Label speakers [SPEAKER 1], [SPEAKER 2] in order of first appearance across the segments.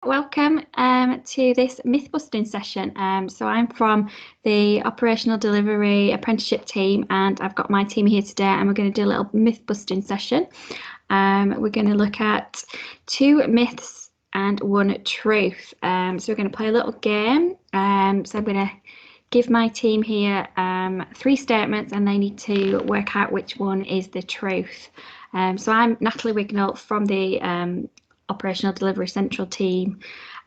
[SPEAKER 1] Welcome to this myth busting session. So I'm from the operational delivery apprenticeship team, and I've got my team here today, and we're going to do a little myth busting session. We're going to look at 2 myths and 1 truth. So we're going to play a little game. So I'm going to give my team here 3 statements, and they need to work out which one is the truth. So I'm Natalie Wignall from the Operational Delivery Central team,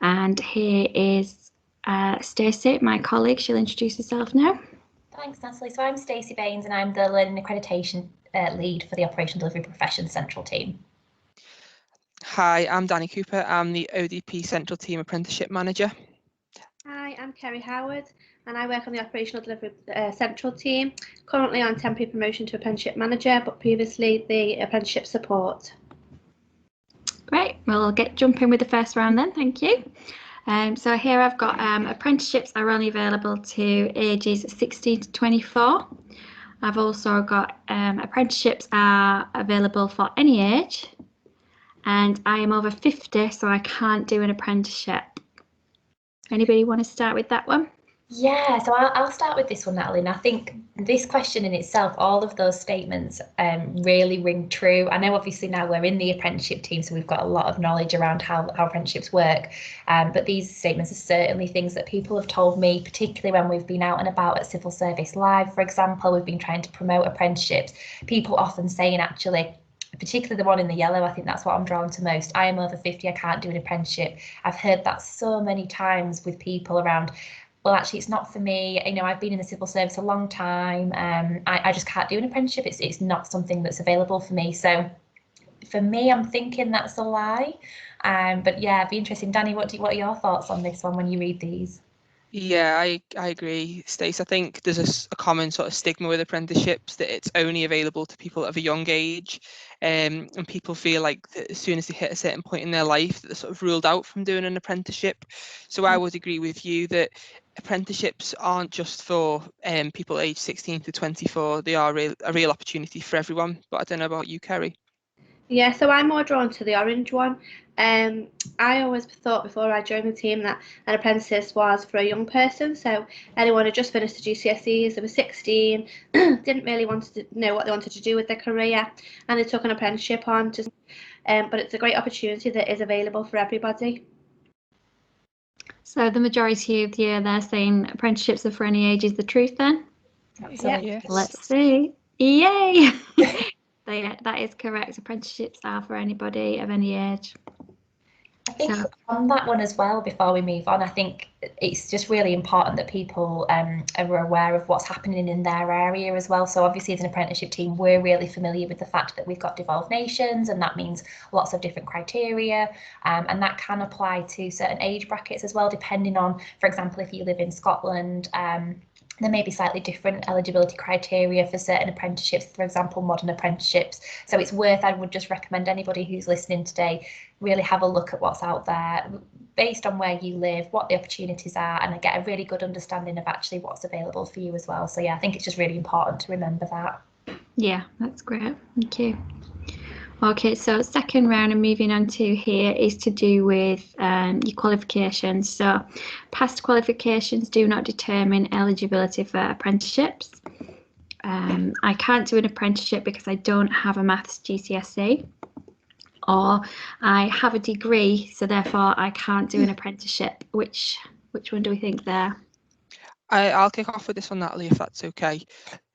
[SPEAKER 1] and here is Stacey, my colleague. She'll introduce herself now.
[SPEAKER 2] Thanks, Natalie. So I'm Stacey Baines, and I'm the Learning Accreditation Lead for the Operational Delivery Profession Central team.
[SPEAKER 3] Hi, I'm Danny Cooper. I'm the ODP Central Team Apprenticeship Manager.
[SPEAKER 4] Hi, I'm Kerry Howard, and I work on the Operational Delivery Central team, currently on temporary promotion to Apprenticeship Manager, but previously the Apprenticeship Support.
[SPEAKER 1] Great, we'll get jumping with the first round then, thank you. So here I've got apprenticeships are only available to ages 16 to 24. I've also got apprenticeships are available for any age, and I am over 50, so I can't do an apprenticeship. Anybody want to start with that one?
[SPEAKER 2] Yeah, so I'll start with this one, Natalie. And I think this question in itself, all of those statements really ring true. I know obviously now we're in the apprenticeship team, so we've got a lot of knowledge around how apprenticeships work. But these statements are certainly things that people have told me, particularly when we've been out and about at Civil Service Live, for example. We've been trying to promote apprenticeships. People often saying, actually, particularly the one in the yellow, I think that's what I'm drawn to most. I am over 50, I can't do an apprenticeship. I've heard that so many times with people around, well, actually, it's not for me. You know, I've been in the civil service a long time. I just can't do an apprenticeship. It's not something that's available for me. So for me, I'm thinking that's a lie. But yeah, it'd be interesting. Danny, what are your thoughts on this one when you read these?
[SPEAKER 3] Yeah, I agree, Stace. I think there's a common sort of stigma with apprenticeships that it's only available to people of a young age, and people feel like that as soon as they hit a certain point in their life that they're sort of ruled out from doing an apprenticeship. So I would agree with you that apprenticeships aren't just for people aged 16 to 24. They are a real opportunity for everyone. But I don't know about you, Kerry.
[SPEAKER 4] Yeah, so I'm more drawn to the orange one. I always thought before I joined the team that an apprentice was for a young person, so anyone who just finished the GCSEs, they were 16, didn't really want to know what they wanted to do with their career, and they took an apprenticeship on. But it's a great opportunity that is available for everybody.
[SPEAKER 1] So the majority of you, they're saying apprenticeships are for any age is the truth then?
[SPEAKER 2] Absolutely.
[SPEAKER 3] Yes.
[SPEAKER 1] Let's see. Yay! That is correct. Apprenticeships are for anybody of any age.
[SPEAKER 2] I think on that one as well, before we move on, I think it's just really important that people are aware of what's happening in their area as well. So obviously as an apprenticeship team, we're really familiar with the fact that we've got devolved nations, and that means lots of different criteria, and that can apply to certain age brackets as well, depending on, for example, if you live in Scotland, there may be slightly different eligibility criteria for certain apprenticeships, for example, modern apprenticeships. So it's worth, I would just recommend anybody who's listening today, really have a look at what's out there based on where you live, what the opportunities are, and get a really good understanding of actually what's available for you as well. So yeah, I think it's just really important to remember that.
[SPEAKER 1] Yeah, that's great. Thank you. Okay, so second round and moving on to here is to do with your qualifications. So past qualifications do not determine eligibility for apprenticeships. I can't do an apprenticeship because I don't have a maths GCSE, or I have a degree, so therefore I can't do an apprenticeship. Which one do we think there?
[SPEAKER 3] I'll kick off with this one, Natalie, if that's okay.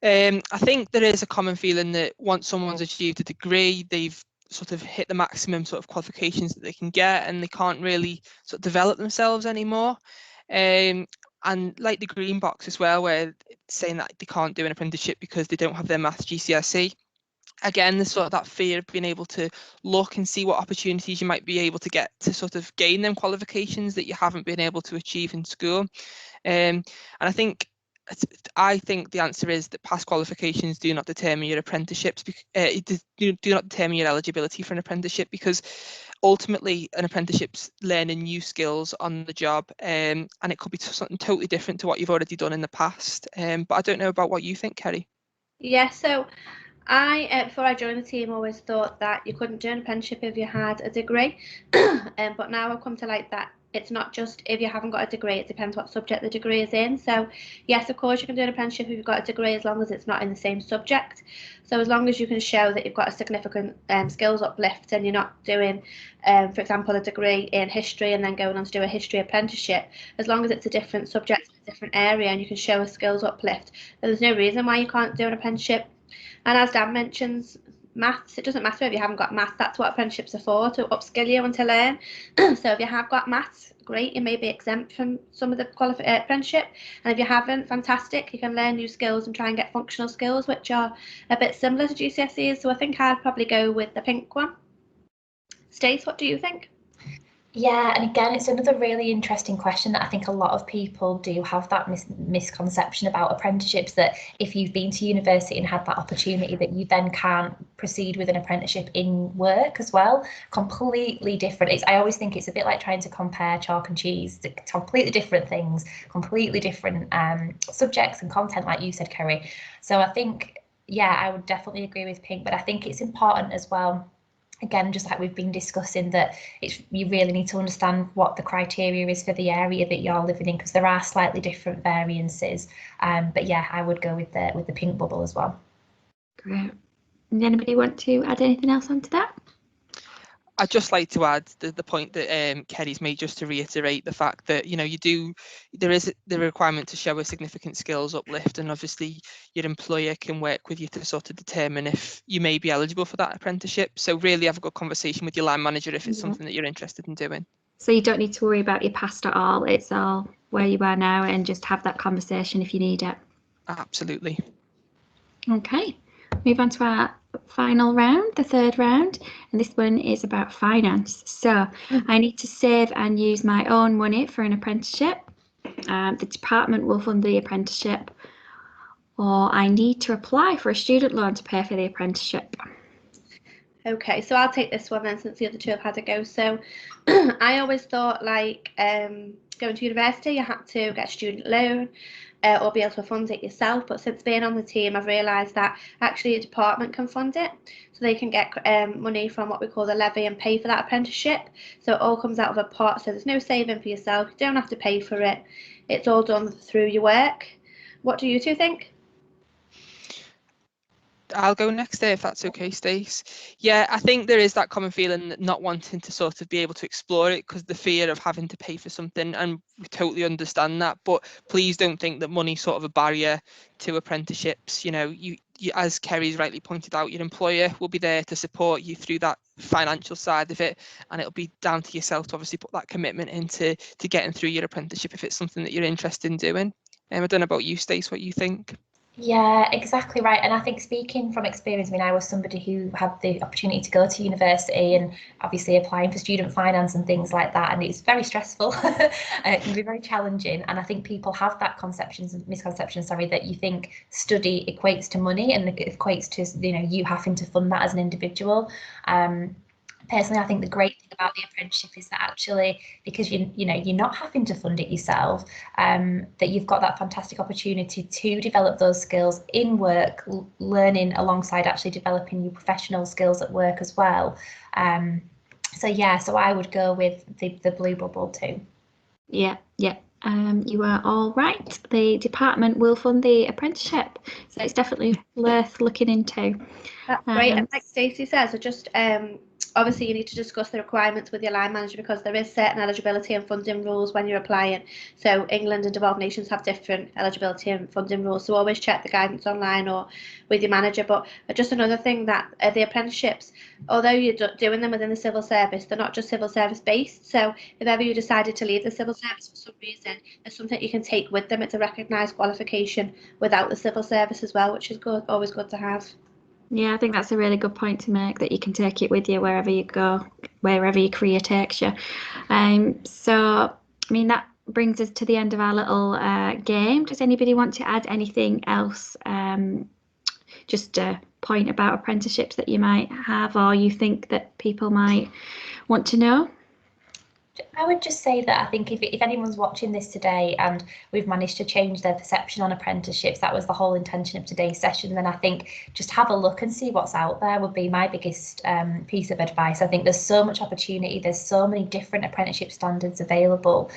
[SPEAKER 3] I think there is a common feeling that once someone's achieved a degree, they've sort of hit the maximum sort of qualifications that they can get, and they can't really sort of develop themselves anymore. And like the green box as well, where it's saying that they can't do an apprenticeship because they don't have their maths GCSE. Again, there's sort of that fear of being able to look and see what opportunities you might be able to get to sort of gain them qualifications that you haven't been able to achieve in school. And I think the answer is that past qualifications do not determine your apprenticeships. Do not determine your eligibility for an apprenticeship, because ultimately an apprenticeship's learning new skills on the job, and it could be something totally different to what you've already done in the past. But I don't know about what you think, Kerry.
[SPEAKER 4] Yeah, so Before I joined the team, always thought that you couldn't do an apprenticeship if you had a degree, but now I've come to like that. It's not just if you haven't got a degree, it depends what subject the degree is in. So yes, of course you can do an apprenticeship if you've got a degree as long as it's not in the same subject. So as long as you can show that you've got a significant skills uplift and you're not doing, for example, a degree in history and then going on to do a history apprenticeship, as long as it's a different subject, a different area, and you can show a skills uplift, then there's no reason why you can't do an apprenticeship. And as Dan mentions, maths, it doesn't matter if you haven't got maths, that's what apprenticeships are for, to upskill you and to learn. So if you have got maths, great, you may be exempt from some of the apprenticeship. And if you haven't, fantastic, you can learn new skills and try and get functional skills, which are a bit similar to GCSEs. So I think I'd probably go with the pink one. Stace, what do you think?
[SPEAKER 2] Yeah, and again, it's another really interesting question that I think a lot of people do have that misconception about apprenticeships, that if you've been to university and had that opportunity, that you then can't proceed with an apprenticeship in work as well. Completely different. I always think it's a bit like trying to compare chalk and cheese. Completely different things, completely different subjects and content, like you said, Kerry. So I think, yeah, I would definitely agree with pink, but I think it's important as well, again, just like we've been discussing, that you really need to understand what the criteria is for the area that you're living in, because there are slightly different variances. But yeah, I would go with the pink bubble as well.
[SPEAKER 1] Great. And anybody want to add anything else onto that?
[SPEAKER 3] I'd just like to add the point that Kerry's made, just to reiterate the fact that, you know, there is the requirement to show a significant skills uplift, and obviously your employer can work with you to sort of determine if you may be eligible for that apprenticeship. So really have a good conversation with your line manager if it's something that you're interested in doing. So
[SPEAKER 1] you don't need to worry about your past at all. It's all where you are now, and just have that conversation if you need it.
[SPEAKER 3] Absolutely.
[SPEAKER 1] Okay, move on to our final round, the third round, and this one is about finance. So I need to save and use my own money for an apprenticeship. The department will fund the apprenticeship, or I need to apply for a student loan to pay for the apprenticeship.
[SPEAKER 4] Okay, so I'll take this one then, since the other two have had a go. So I always thought, like, going to university, you had to get a student loan or be able to fund it yourself. But since being on the team, I've realised that actually a department can fund it. So they can get money from what we call the levy and pay for that apprenticeship. So it all comes out of a pot. So there's no saving for yourself. You don't have to pay for it. It's all done through your work. What do you two think?
[SPEAKER 3] I'll go next there, if that's okay, Stace. Yeah, I think there is that common feeling that not wanting to sort of be able to explore it because the fear of having to pay for something, and we totally understand that. But please don't think that money's sort of a barrier to apprenticeships. You know, you as Kerry's rightly pointed out, your employer will be there to support you through that financial side of it, and it'll be down to yourself to obviously put that commitment into getting through your apprenticeship if it's something that you're interested in doing. I don't know about you, Stace, what you think.
[SPEAKER 2] Yeah, exactly right. And I think, speaking from experience, I mean, I was somebody who had the opportunity to go to university and obviously applying for student finance and things like that. And it's very stressful. It can be very challenging. And I think people have that misconception, that you think study equates to money and it equates to, you know, you having to fund that as an individual. Personally, I think the great thing about the apprenticeship is that actually, because you're not having to fund it yourself, that you've got that fantastic opportunity to develop those skills in work, learning alongside actually developing your professional skills at work as well. So I would go with the blue bubble too.
[SPEAKER 1] Yeah. You are all right. The department will fund the apprenticeship, so it's definitely worth looking into.
[SPEAKER 4] That's great. And like Stacey says, so just obviously you need to discuss the requirements with your line manager, because there is certain eligibility and funding rules when you're applying. So England and developed nations have different eligibility and funding rules, so always check the guidance online or with your manager. But just another thing, that the apprenticeships, although you're doing them within the civil service, they're not just civil service based. So if ever you decided to leave the civil service for some reason, there's something you can take with them. It's a recognised qualification without the civil service as well, which is good, always good to have.
[SPEAKER 1] Yeah, I think that's a really good point to make, that you can take it with you wherever you go, wherever your career takes you. So, I mean, that brings us to the end of our little game. Does anybody want to add anything else? Just a point about apprenticeships that you might have, or you think that people might want to know?
[SPEAKER 2] I would just say that I think if anyone's watching this today and we've managed to change their perception on apprenticeships, that was the whole intention of today's session, then I think just have a look and see what's out there would be my biggest piece of advice. I think there's so much opportunity, there's so many different apprenticeship standards available.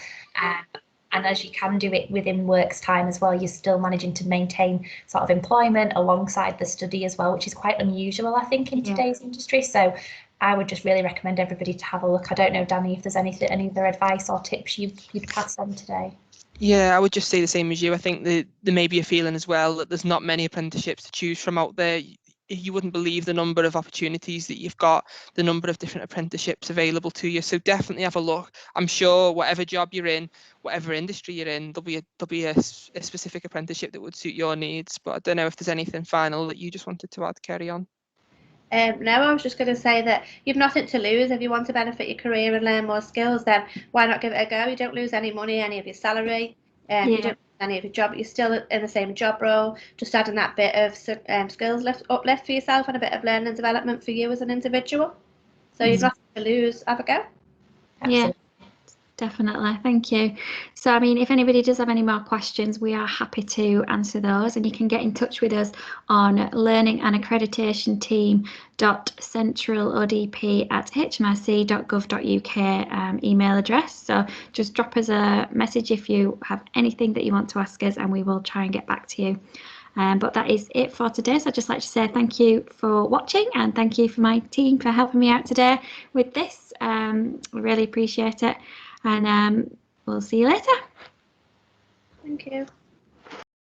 [SPEAKER 2] And as you can do it within work's time as well, you're still managing to maintain sort of employment alongside the study as well, which is quite unusual, I think, in today's industry. So I would just really recommend everybody to have a look. I don't know, Danny, if there's any other advice or tips you'd pass on today.
[SPEAKER 3] Yeah, I would just say the same as you. I think that there may be a feeling as well that there's not many apprenticeships to choose from out there. You wouldn't believe the number of opportunities that you've got, the number of different apprenticeships available to you. So definitely have a look. I'm sure whatever job you're in, whatever industry you're in, there'll be a specific apprenticeship that would suit your needs. But I don't know if there's anything final that you just wanted to add, Kerry on.
[SPEAKER 4] No, I was just going to say that you've nothing to lose. If you want to benefit your career and learn more skills, then why not give it a go? You don't lose any money, any of your salary, you don't lose any of your job. You're still in the same job role, just adding that bit of skills uplift for yourself and a bit of learning and development for you as an individual. So you've nothing to lose. Have a go.
[SPEAKER 2] Absolutely.
[SPEAKER 1] Yeah. Definitely, thank you. So, I mean, if anybody does have any more questions, we are happy to answer those, and you can get in touch with us on learning and accreditation team.centralodp@hmrc.gov.uk email address. So just drop us a message if you have anything that you want to ask us, and we will try and get back to you. But that is it for today. So I'd just like to say thank you for watching, and thank you for my team for helping me out today with this. I really appreciate it. And we'll see you later.
[SPEAKER 4] Thank you.